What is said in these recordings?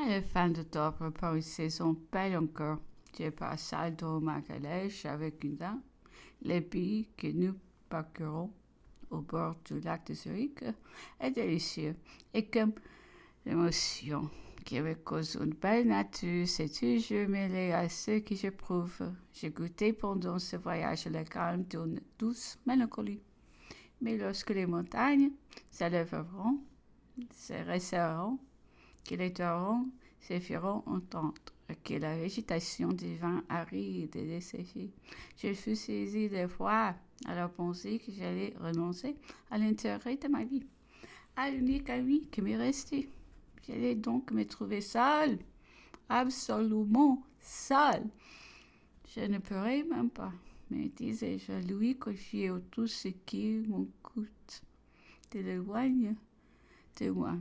À la fin d'octobre, par une saison belle encore, j'ai passé dans ma calèche avec une dame. Les pays que nous parcourons au bord du lac de Zurich est délicieux. Et comme l'émotion qui cause une belle nature, c'est toujours mêlé à ce que j'éprouve. J'ai goûté pendant ce voyage le calme d'une douce mélancolie. Mais lorsque les montagnes s'élèveront, se resserreront, que les torrents se feront entendre, que la végétation divine aride et desséchée, je fus saisie de foi à la pensée que j'allais renoncer à l'intérêt de ma vie, à l'unique ami qui m'est resté. J'allais donc me trouver seule, absolument seule. Je ne pourrais même pas, me disais-je, lui confier tout ce qui me coûte de l'éloigner de moi.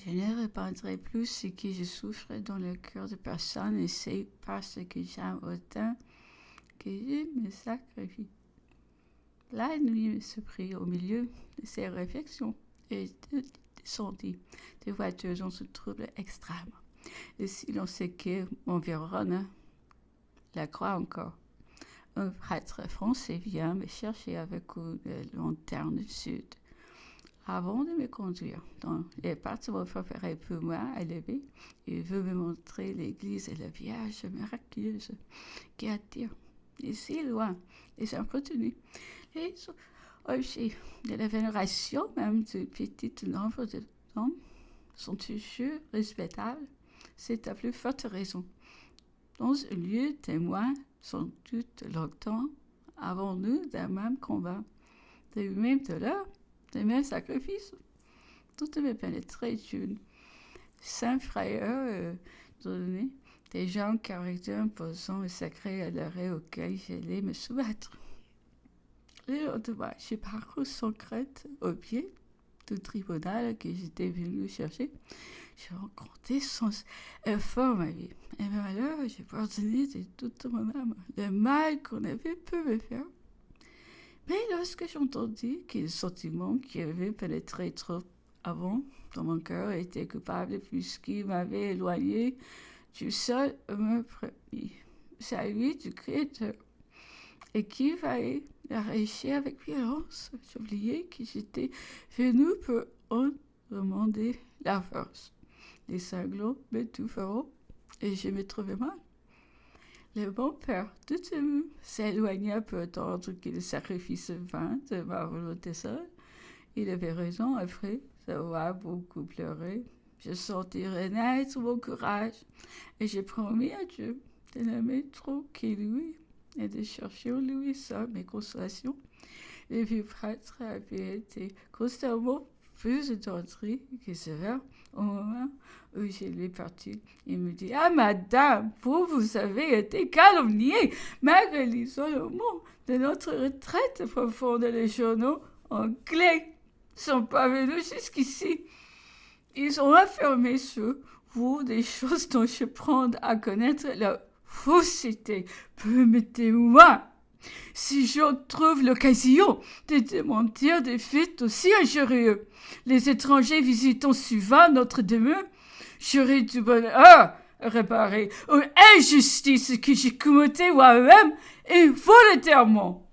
Je ne répandrai plus ce que je souffre dans le cœur de personne et c'est parce que j'aime autant que je me sacrifie. La nuit se prit au milieu de ces réflexions et descendit des voitures dans ce trouble extrême. Le silence qui m'environne la croix encore. Un prêtre français vient me chercher avec une lanterne du sud. Avant de me conduire dans les bâtiments préférés pour moi à élever, il veut me montrer l'église et la Vierge miraculeuse qui attire, ici loin, les inconnus, les objets de la vénération même du petit nombre d'hommes sont toujours respectables. C'est à plus forte raison. Dans un lieu, témoins sont toutes longtemps avant nous d'un même combat, de même douleur, des mêmes sacrifices. Tout me pénétrait d'une sainte frayeur donnée, des gens caractère imposants et sacrés à l'arrêt auquel j'allais me soumettre. Le lendemain, j'ai parcouru sans crainte au pied du tribunal que j'étais venu chercher. J'ai rencontré sans effort ma vie. Et mes malheurs, j'ai pardonné de toute mon âme le mal qu'on avait pu me faire. Mais lorsque j'entendis que le sentiment qui avait pénétré trop avant dans mon cœur était coupable puisqu'il m'avait éloigné du seul me promis, celui du Créateur, et qui fallait l'arracher avec violence, j'oubliais que j'étais venu pour en demander la force. Les sanglots m'étoufferont et je me trouvais mal. Le bon père, tout ému, s'éloigna pour attendre que le sacrifice vint de ma volonté seule. Il avait raison, après avoir beaucoup pleuré. Je sentis renaître mon courage et j'ai promis à Dieu de n'aimer trop que lui et de chercher en lui seul mes consolations. Le vieux prêtre avait été constamment plus attendri que sévère au moment où je l'ai parti. Il me dit « Ah, madame, vous avez été calomniée malgré l'isolement de notre retraite profonde. Les journaux anglais sont parvenus jusqu'ici. Ils ont affirmé sur vous des choses dont je prends à connaître la fausseté. Permettez-moi, si je trouve l'occasion de démentir des faits aussi injurieux, les étrangers visitant souvent notre demeure, j'aurai du bonheur à réparer une injustice que j'ai commettée moi-même et volontairement.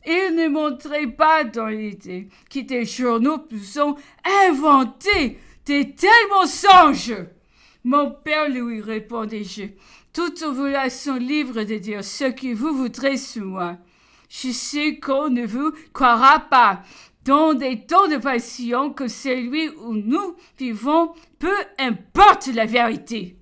Il ne montrait pas dans l'idée que des journaux ont inventé de tels mensonges. Mon père lui répondis-je, tout en vous laissant libre de dire ce que vous voudrez sur moi. Je sais qu'on ne vous croira pas. Dans des temps de passion comme celui où nous vivons, peu importe la vérité.